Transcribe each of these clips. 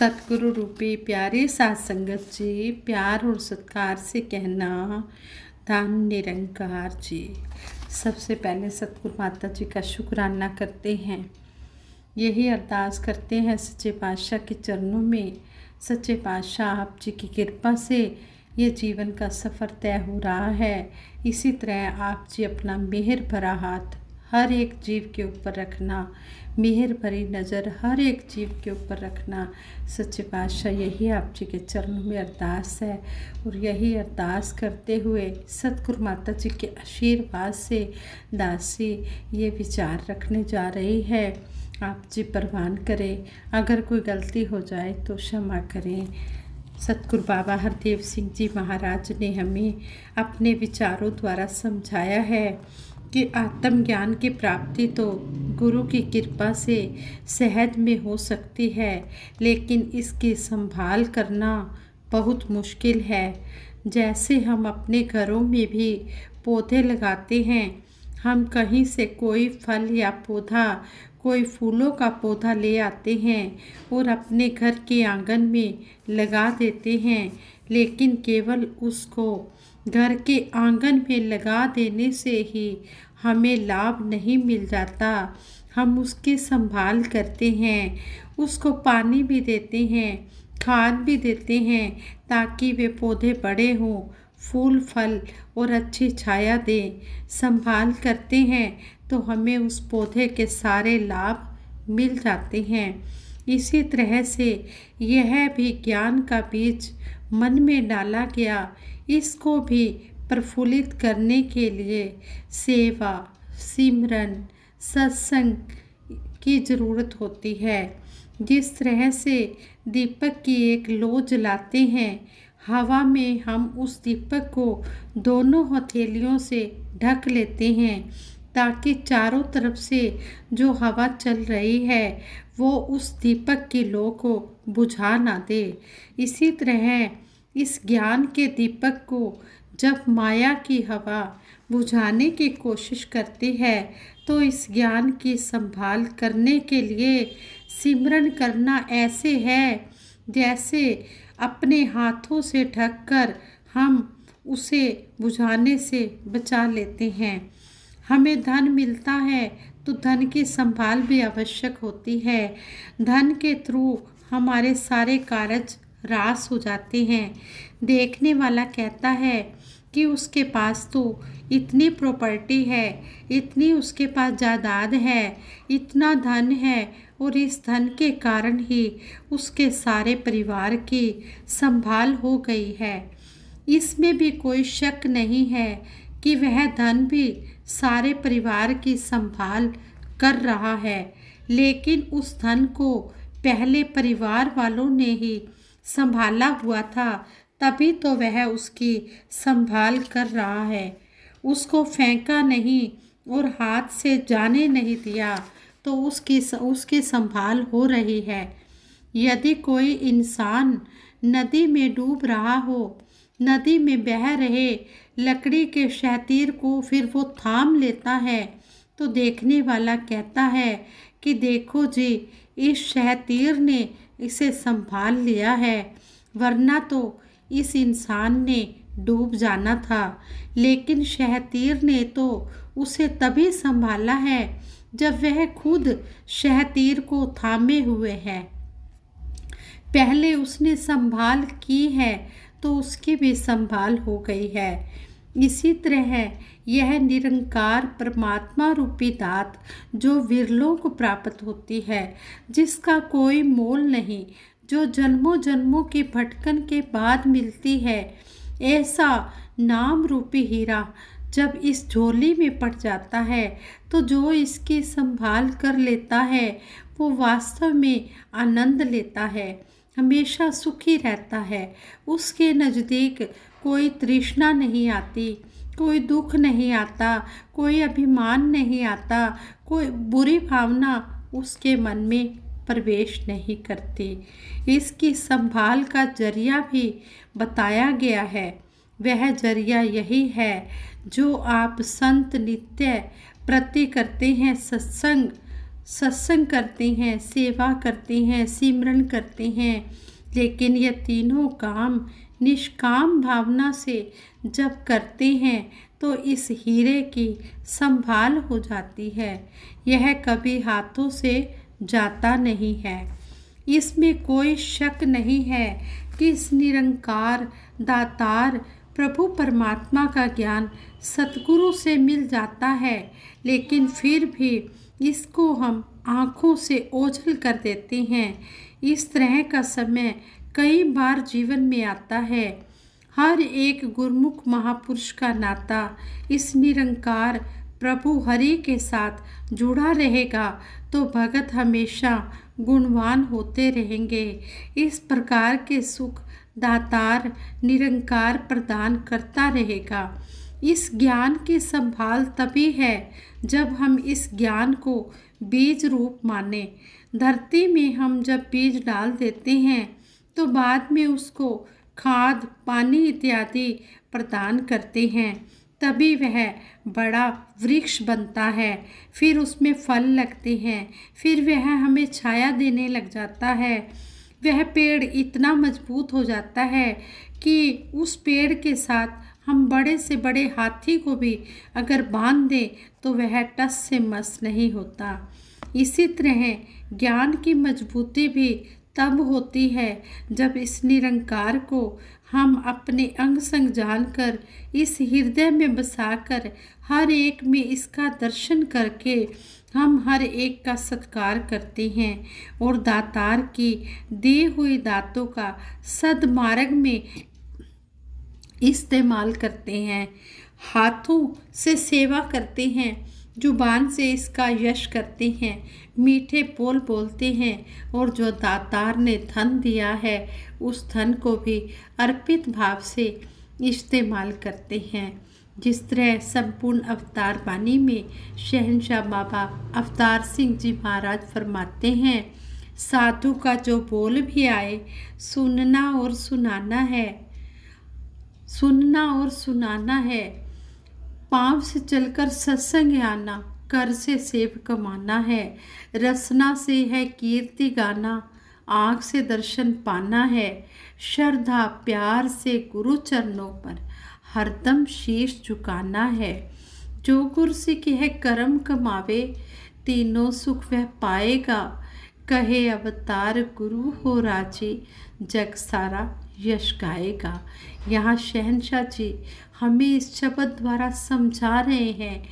सतगुरु रूपी प्यारे साथ संगत जी, प्यार और सत्कार से कहना धन निरंकार जी। सबसे पहले सतगुरु माता जी का शुक्राना करते हैं। यही अरदास करते हैं सच्चे पातशाह के चरणों में। सच्चे पातशाह आप जी की कृपा से ये जीवन का सफ़र तय हो रहा है। इसी तरह आप जी अपना मेहर भरा हाथ हर एक जीव के ऊपर रखना, मेहर भरी नज़र हर एक जीव के ऊपर रखना। सच्चे पातशाह यही आप जी के चरणों में अरदास है। और यही अरदास करते हुए सतगुरु माता जी के आशीर्वाद से दासी ये विचार रखने जा रही है। आप जी परवान करें, अगर कोई गलती हो जाए तो क्षमा करें। सतगुरु बाबा हरदेव सिंह जी महाराज ने हमें अपने विचारों द्वारा समझाया है कि आत्मज्ञान की प्राप्ति तो गुरु की कृपा से सहज में हो सकती है, लेकिन इसकी संभाल करना बहुत मुश्किल है। जैसे हम अपने घरों में भी पौधे लगाते हैं, हम कहीं से कोई फल या पौधा, कोई फूलों का पौधा ले आते हैं और अपने घर के आंगन में लगा देते हैं, लेकिन केवल उसको घर के आंगन में लगा देने से ही हमें लाभ नहीं मिल जाता। हम उसकी संभाल करते हैं, उसको पानी भी देते हैं, खाद भी देते हैं, ताकि वे पौधे बड़े हों, फूल फल और अच्छी छाया दें। संभाल करते हैं तो हमें उस पौधे के सारे लाभ मिल जाते हैं। इसी तरह से यह भी ज्ञान का बीज मन में डाला गया, इसको भी प्रफुल्लित करने के लिए सेवा, सिमरन, सत्संग की ज़रूरत होती है। जिस तरह से दीपक की एक लौ जलाते हैं, हवा में हम उस दीपक को दोनों हथेलियों से ढक लेते हैं, ताकि चारों तरफ से जो हवा चल रही है वो उस दीपक की लौ को बुझा ना दे। इसी तरह इस ज्ञान के दीपक को जब माया की हवा बुझाने की कोशिश करती है, तो इस ज्ञान की संभाल करने के लिए सिमरन करना ऐसे है जैसे अपने हाथों से ढककर हम उसे बुझाने से बचा लेते हैं। हमें धन मिलता है तो धन की संभाल भी आवश्यक होती है। धन के थ्रू हमारे सारे कार्य रास हो जाते हैं। देखने वाला कहता है कि उसके पास तो इतनी प्रॉपर्टी है, इतनी उसके पास जायदाद है, इतना धन है, और इस धन के कारण ही उसके सारे परिवार की संभाल हो गई है। इसमें भी कोई शक नहीं है कि वह धन भी सारे परिवार की संभाल कर रहा है, लेकिन उस धन को पहले परिवार वालों ने ही संभाला हुआ था, तभी तो वह उसकी संभाल कर रहा है। उसको फेंका नहीं और हाथ से जाने नहीं दिया, तो उसकी संभाल हो रही है। यदि कोई इंसान नदी में डूब रहा हो, नदी में बह रहे लकड़ी के शहतीर को फिर वो थाम लेता है, तो देखने वाला कहता है कि देखो जी, इस शहतीर ने इसे संभाल लिया है, वरना तो इस इंसान ने डूब जाना था। लेकिन शहतीर ने तो उसे तभी संभाला है जब वह खुद शहतीर को थामे हुए है। पहले उसने संभाल की है तो उसकी भी संभाल हो गई है। इसी तरह यह निरंकार परमात्मा रूपी दात जो विरलों को प्राप्त होती है, जिसका कोई मोल नहीं, जो जन्मों जन्मों की भटकन के बाद मिलती है, ऐसा नाम रूपी हीरा जब इस झोली में पड़ जाता है, तो जो इसकी संभाल कर लेता है वो वास्तव में आनंद लेता है, हमेशा सुखी रहता है। उसके नज़दीक कोई तृष्णा नहीं आती, कोई दुख नहीं आता, कोई अभिमान नहीं आता, कोई बुरी भावना उसके मन में प्रवेश नहीं करती। इसकी संभाल का जरिया भी बताया गया है। वह जरिया यही है जो आप संत नित्य प्रति करते हैं, सत्संग सत्संग करते हैं, सेवा करते हैं, सिमरन करते हैं, लेकिन ये तीनों काम निष्काम भावना से जब करते हैं तो इस हीरे की संभाल हो जाती है। यह कभी हाथों से जाता नहीं है। इसमें कोई शक नहीं है कि इस निरंकार दातार प्रभु परमात्मा का ज्ञान सतगुरु से मिल जाता है, लेकिन फिर भी इसको हम आँखों से ओझल कर देते हैं। इस तरह का समय कई बार जीवन में आता है। हर एक गुरमुख महापुरुष का नाता इस निरंकार प्रभु हरि के साथ जुड़ा रहेगा तो भगत हमेशा गुणवान होते रहेंगे। इस प्रकार के सुख दातार निरंकार प्रदान करता रहेगा। इस ज्ञान की संभाल तभी है जब हम इस ज्ञान को बीज रूप माने। धरती में हम जब बीज डाल देते हैं तो बाद में उसको खाद पानी इत्यादि प्रदान करते हैं, तभी वह बड़ा वृक्ष बनता है। फिर उसमें फल लगते हैं, फिर वह हमें छाया देने लग जाता है। वह पेड़ इतना मजबूत हो जाता है कि उस पेड़ के साथ हम बड़े से बड़े हाथी को भी अगर बांध दें तो वह टस से मस नहीं होता। इसी तरह ज्ञान की मजबूती भी तब होती है जब इस निरंकार को हम अपने अंग संग जानकर इस हृदय में बसाकर हर एक में इसका दर्शन करके हम हर एक का सत्कार करते हैं और दातार की दी हुई दातों का सद्मार्ग में इस्तेमाल करते हैं। हाथों से सेवा करते हैं, जुबान से इसका यश करते हैं, मीठे बोल बोलते हैं और जो दातार ने धन दिया है उस धन को भी अर्पित भाव से इस्तेमाल करते हैं। जिस तरह संपूर्ण अवतार वाणी में शहंशाह बाबा अवतार सिंह जी महाराज फरमाते हैं, साधु का जो बोल भी आए सुनना और सुनाना है, सुनना और सुनाना है। पाँव से चलकर सत्संग आना, कर से सेव कमाना है, रसना से है कीर्ति गाना, आँख से दर्शन पाना है, श्रद्धा प्यार से गुरु चरणों पर हरदम शीश झुकाना है। जो गुरसिख है कर्म कमावे, तीनों सुख वह पाएगा, कहे अवतार गुरु हो राजी, जग सारा यश गाएगा। यहाँ शहंशाह जी हमें इस शब्द द्वारा समझा रहे हैं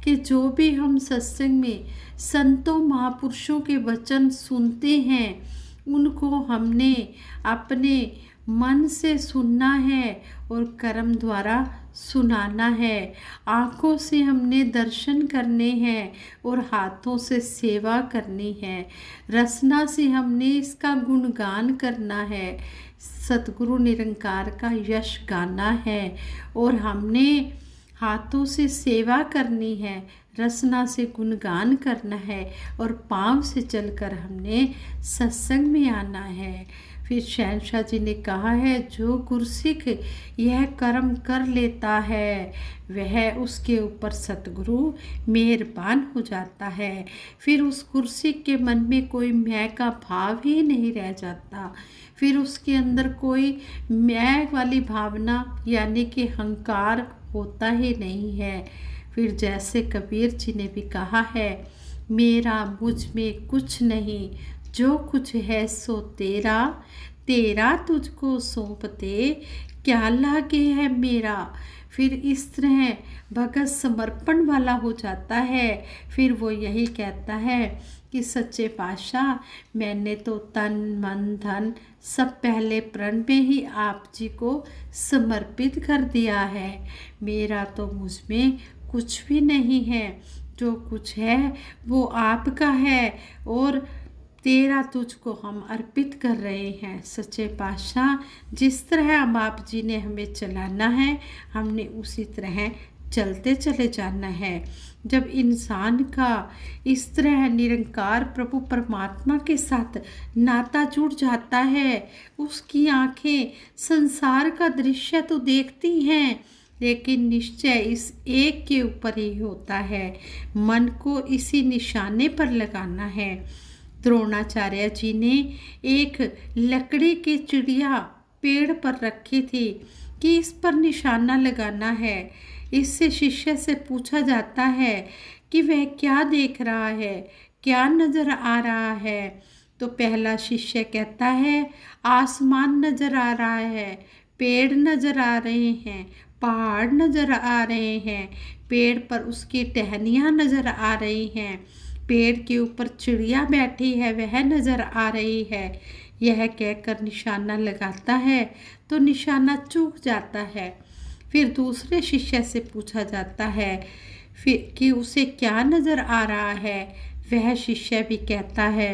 कि जो भी हम सत्संग में संतों महापुरुषों के वचन सुनते हैं उनको हमने अपने मन से सुनना है और कर्म द्वारा सुनाना है। आँखों से हमने दर्शन करने हैं और हाथों से सेवा करनी है। रसना से हमने इसका गुणगान करना है, सतगुरु निरंकार का यश गाना है और हमने हाथों से सेवा करनी है, रसना से गुणगान करना है और पाँव से चलकर हमने सत्संग में आना है। फिर शहंशाह जी ने कहा है, जो गुरसिख यह कर्म कर लेता है वह उसके ऊपर सतगुरु मेहरबान हो जाता है। फिर उस गुरसिख के मन में कोई मैं का भाव ही नहीं रह जाता, फिर उसके अंदर कोई मैं वाली भावना यानी कि अहंकार होता ही नहीं है। फिर जैसे कबीर जी ने भी कहा है, मेरा मुझ में कुछ नहीं, जो कुछ है सो तेरा, तेरा तुझको सौंपते, क्या लागे है मेरा। फिर इस तरह भगत समर्पण वाला हो जाता है। फिर वो यही कहता है कि सच्चे पातशाह, मैंने तो तन मन धन सब पहले प्रण में ही आप जी को समर्पित कर दिया है। मेरा तो मुझ में कुछ भी नहीं है, जो कुछ है वो आपका है और तेरा तुझको हम अर्पित कर रहे हैं। सच्चे पातशाह, जिस तरह हम आप जी ने हमें चलाना है हमने उसी तरह चलते चले जाना है। जब इंसान का इस तरह निरंकार प्रभु परमात्मा के साथ नाता जुड़ जाता है, उसकी आंखें संसार का दृश्य तो देखती हैं लेकिन निश्चय इस एक के ऊपर ही होता है। मन को इसी निशाने पर लगाना है। द्रोणाचार्य जी ने एक लकड़ी की चिड़िया पेड़ पर रखी थी कि इस पर निशाना लगाना है। इससे शिष्य से पूछा जाता है कि वह क्या देख रहा है, क्या नजर आ रहा है। तो पहला शिष्य कहता है आसमान नजर आ रहा है, पेड़ नजर आ रहे हैं, पहाड़ नजर आ रहे हैं, पेड़ पर उसकी टहनियाँ नजर आ रही हैं, पेड़ के ऊपर चिड़िया बैठी है वह नजर आ रही है। यह कहकर निशाना लगाता है तो निशाना चूक जाता है। फिर दूसरे शिष्य से पूछा जाता है फिर कि उसे क्या नजर आ रहा है। वह शिष्य भी कहता है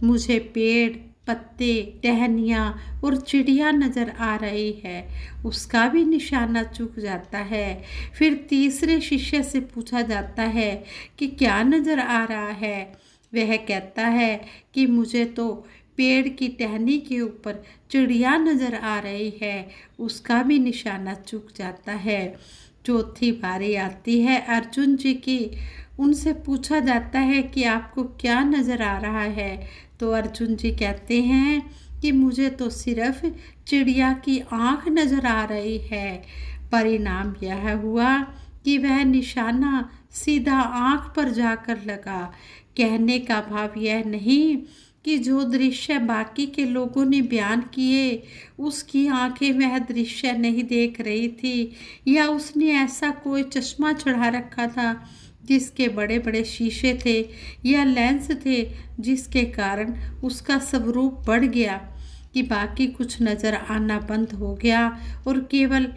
मुझे पेड़, पत्ते, टहनियाँ और चिड़िया नजर आ रही है। उसका भी निशाना चूक जाता है। फिर तीसरे शिष्य से पूछा जाता है कि क्या नजर आ रहा है। वह कहता है कि मुझे तो पेड़ की टहनी के ऊपर चिड़िया नजर आ रही है। उसका भी निशाना चूक जाता है। चौथी बारी आती है अर्जुन जी की। उनसे पूछा जाता है कि आपको क्या नजर आ रहा है। तो अर्जुन जी कहते हैं कि मुझे तो सिर्फ चिड़िया की आंख नजर आ रही है। परिणाम यह हुआ कि वह निशाना सीधा आंख पर जाकर लगा। कहने का भाव यह नहीं कि जो दृश्य बाकी के लोगों ने बयान किए उसकी आंखें वह दृश्य नहीं देख रही थी, या उसने ऐसा कोई चश्मा चढ़ा रखा था जिसके बड़े बड़े शीशे थे या लेंस थे जिसके कारण उसका स्वरूप बढ़ गया कि बाकी कुछ नज़र आना बंद हो गया और केवल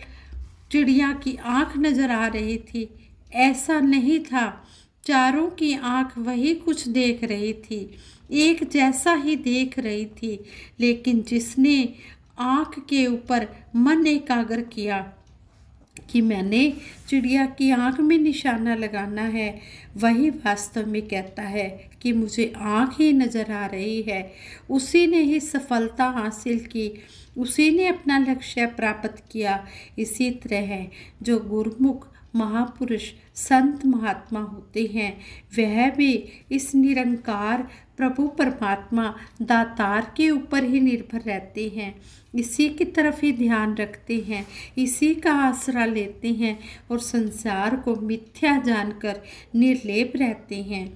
चिड़िया की आंख नज़र आ रही थी। ऐसा नहीं था। चारों की आंख वही कुछ देख रही थी, एक जैसा ही देख रही थी। लेकिन जिसने आंख के ऊपर मन एकाग्र किया कि मैंने चिड़िया की आंख में निशाना लगाना है, वही वास्तव में कहता है कि मुझे आंख ही नज़र आ रही है। उसी ने ही सफलता हासिल की, उसी ने अपना लक्ष्य प्राप्त किया। इसी तरह है जो गुरुमुख महापुरुष संत महात्मा होते हैं वह भी इस निरंकार प्रभु परमात्मा दातार के ऊपर ही निर्भर रहते हैं, इसी की तरफ ही ध्यान रखते हैं, इसी का आसरा लेते हैं और संसार को मिथ्या जानकर निर्लेप रहते हैं।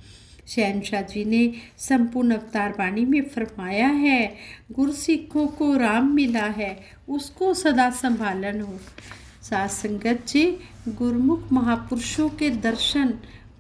शहनशाह जी ने संपूर्ण अवतार वाणी में फरमाया है गुरसिखों को राम मिला है उसको सदा संभालन हो। साथ संगत जी, गुरुमुख महापुरुषों के दर्शन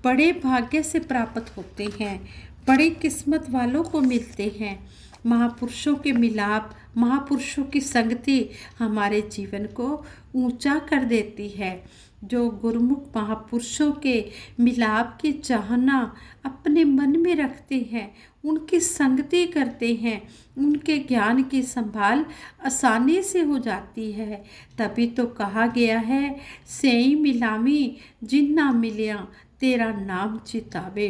बड़े भाग्य से प्राप्त होते हैं, बड़ी किस्मत वालों को मिलते हैं। महापुरुषों के मिलाप, महापुरुषों की संगति हमारे जीवन को ऊंचा कर देती है। जो गुरुमुख महापुरुषों के मिलाप की चाहना अपने मन में रखते हैं, उनकी संगति करते हैं, उनके ज्ञान की संभाल आसानी से हो जाती है। तभी तो कहा गया है सेई मिलामी जिन्ना मिलिया तेरा नाम चितावे।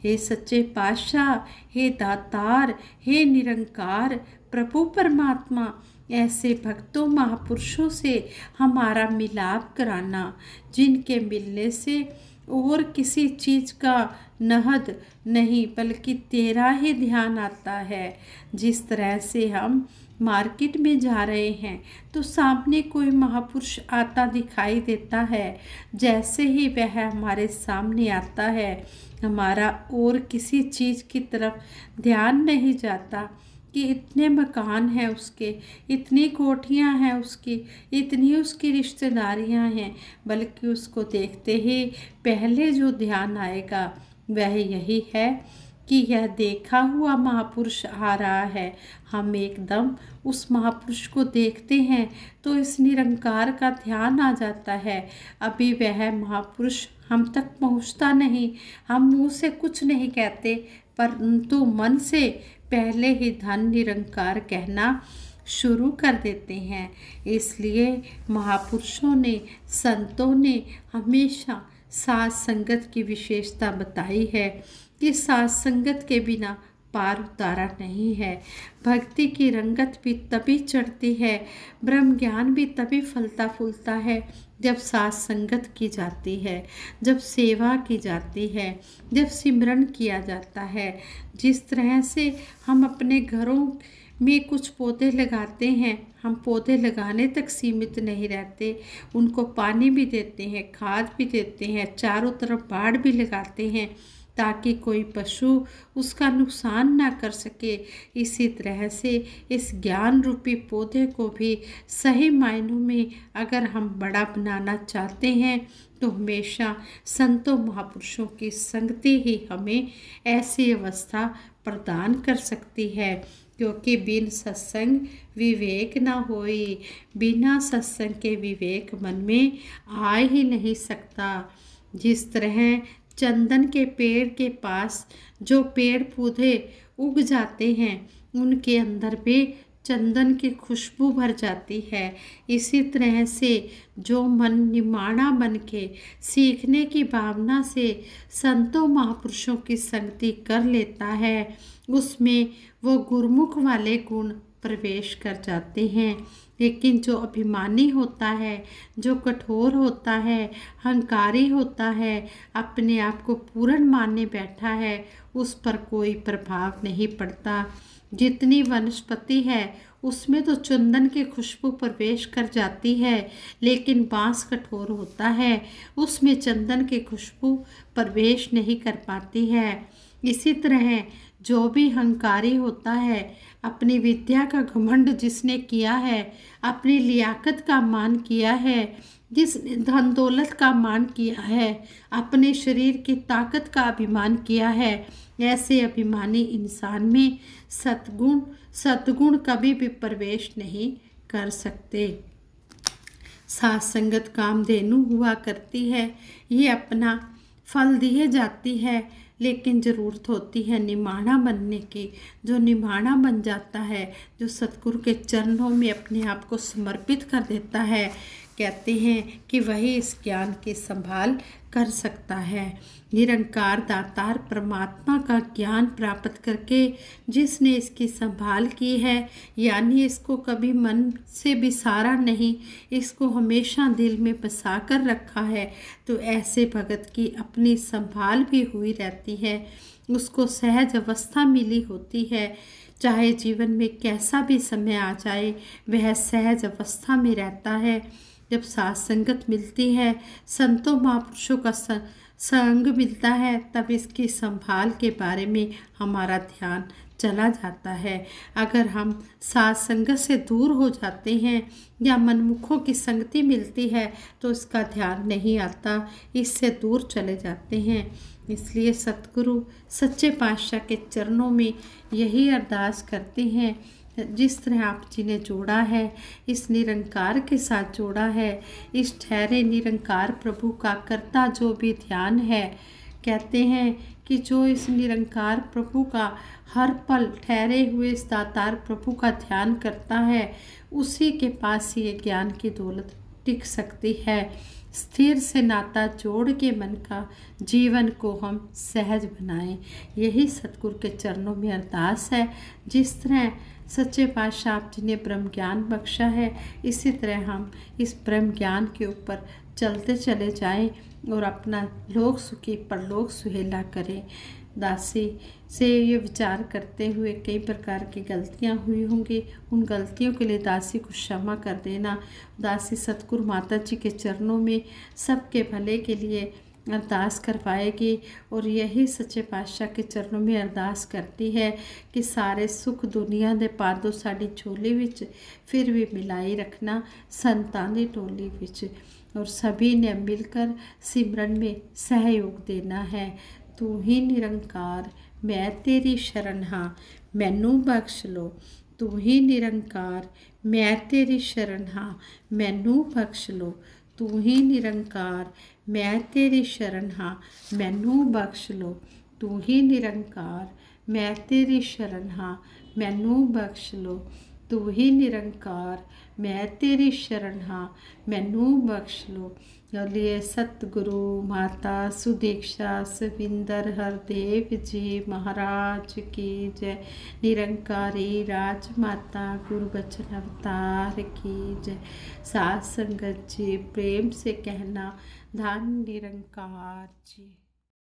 हे सच्चे पातशाह, हे दातार, हे निरंकार प्रभु परमात्मा, ऐसे भक्तों महापुरुषों से हमारा मिलाप कराना जिनके मिलने से और किसी चीज़ का नहद नहीं बल्कि तेरा ही ध्यान आता है। जिस तरह से हम मार्केट में जा रहे हैं तो सामने कोई महापुरुष आता दिखाई देता है, जैसे ही वह हमारे सामने आता है हमारा और किसी चीज़ की तरफ ध्यान नहीं जाता कि इतने मकान हैं उसके, इतनी कोठियां हैं उसकी, इतनी उसकी रिश्तेदारियां हैं, बल्कि उसको देखते ही पहले जो ध्यान आएगा वह यही है कि यह देखा हुआ महापुरुष आ रहा है। हम एकदम उस महापुरुष को देखते हैं तो इस निरंकार का ध्यान आ जाता है। अभी वह महापुरुष हम तक पहुंचता नहीं, हम मुंह से कुछ नहीं कहते, परंतु मन से पहले ही धन निरंकार कहना शुरू कर देते हैं। इसलिए महापुरुषों ने, संतों ने हमेशा साथ संगत की विशेषता बताई है कि साथ संगत के बिना पार उतारा नहीं है। भक्ति की रंगत भी तभी चढ़ती है, ब्रह्म ज्ञान भी तभी फलता फूलता है जब साथ संगत की जाती है, जब सेवा की जाती है, जब सिमरन किया जाता है। जिस तरह से हम अपने घरों में कुछ पौधे लगाते हैं, हम पौधे लगाने तक सीमित नहीं रहते, उनको पानी भी देते हैं, खाद भी देते हैं, चारों तरफ बाड़ भी लगाते हैं ताकि कोई पशु उसका नुकसान ना कर सके। इसी तरह से इस ज्ञान रूपी पौधे को भी सही मायनों में अगर हम बड़ा बनाना चाहते हैं तो हमेशा संतों महापुरुषों की संगति ही हमें ऐसी अवस्था प्रदान कर सकती है, क्योंकि बिन सत्संग विवेक ना होई, बिना सत्संग के विवेक मन में आ ही नहीं सकता। जिस तरह चंदन के पेड़ के पास जो पेड़ पौधे उग जाते हैं उनके अंदर भी चंदन की खुशबू भर जाती है, इसी तरह से जो मन निमाणा बन के सीखने की भावना से संतों महापुरुषों की संगति कर लेता है उसमें वो गुरुमुख वाले गुण प्रवेश कर जाते हैं। लेकिन जो अभिमानी होता है, जो कठोर होता है, अहंकारी होता है, अपने आप को पूर्ण मानने बैठा है, उस पर कोई प्रभाव नहीं पड़ता। जितनी वनस्पति है उसमें तो चंदन की खुशबू प्रवेश कर जाती है, लेकिन बांस कठोर होता है, उसमें चंदन की खुशबू प्रवेश नहीं कर पाती है। इसी तरह जो भी अहंकारी होता है, अपनी विद्या का घमंड जिसने किया है, अपनी लियाकत का मान किया है, जिसने धन दौलत का मान किया है, अपने शरीर की ताकत का अभिमान किया है, ऐसे अभिमानी इंसान में सद्गुण कभी भी प्रवेश नहीं कर सकते। साथ संगत कामधेनु हुआ करती है, ये अपना फल दिए जाती है, लेकिन ज़रूरत होती है निमाणा बनने की। जो निमाणा बन जाता है, जो सतगुरु के चरणों में अपने आप को समर्पित कर देता है, कहते हैं कि वही इस ज्ञान की संभाल कर सकता है। निरंकार दातार परमात्मा का ज्ञान प्राप्त करके जिसने इसकी संभाल की है, यानी इसको कभी मन से बिसारा नहीं, इसको हमेशा दिल में बसा कर रखा है, तो ऐसे भगत की अपनी संभाल भी हुई रहती है, उसको सहज अवस्था मिली होती है। चाहे जीवन में कैसा भी समय आ जाए, वह सहज अवस्था में रहता है। जब साथ संगत मिलती है, संतों महापुरुषों का संग मिलता है, तब इसकी संभाल के बारे में हमारा ध्यान चला जाता है। अगर हम साथ संगत से दूर हो जाते हैं या मनमुखों की संगति मिलती है तो इसका ध्यान नहीं आता, इससे दूर चले जाते हैं। इसलिए सतगुरु सच्चे पातशाह के चरणों में यही अरदास करते हैं, जिस तरह आप जी ने जोड़ा है, इस निरंकार के साथ जोड़ा है, इस ठहरे निरंकार प्रभु का करता जो भी ध्यान है, कहते हैं कि जो इस निरंकार प्रभु का हर पल ठहरे हुए इस दातार प्रभु का ध्यान करता है, उसी के पास ये ज्ञान की दौलत टिक सकती है। स्थिर से नाता जोड़ के मन का जीवन को हम सहज बनाएं, यही सतगुरु के चरणों में अरदास है। जिस तरह सच्चे पातशाह आप जी ने ब्रह्म ज्ञान बख्शा है, इसी तरह हम इस ब्रह्म ज्ञान के ऊपर चलते चले जाएं और अपना लोक सुखी परलोक सुहेला करें। दासी से ये विचार करते हुए कई प्रकार की गलतियां हुई होंगी, उन गलतियों के लिए दासी को क्षमा कर देना। दासी सतगुरु माता जी के चरणों में सबके भले के लिए अरदास करवाएगी और यही सच्चे पातशाह के चरणों में अरदास करती है कि सारे सुख दुनिया दे पादो साड़ी झोली विच फिर भी मिलाई रखना संतानी टोली विच, और सभी ने मिलकर सिमरन में सहयोग देना है। तू ही निरंकार मैं तेरी शरण हाँ, मैनू बख्श लो। तू ही निरंकार मैं तेरी शरण हाँ, मैनू बख्श लो। तू ही निरंकार मैं तेरी शरण हाँ, मैनू बख्श लो। तू ही निरंकार मैं तेरी शरण हाँ, मैनू बख्श लो। तू ही निरंकार मैं तेरी शरण हाँ, मैनू बख्श लो। बोलिए सतगुरु माता सुदीक्षा सविंदर हरदेव जी महाराज की जय। निरंकारी राजमाता गुरु बचन अवतार की जय। साथ संगत जी प्रेम से कहना धन निरंकार जी।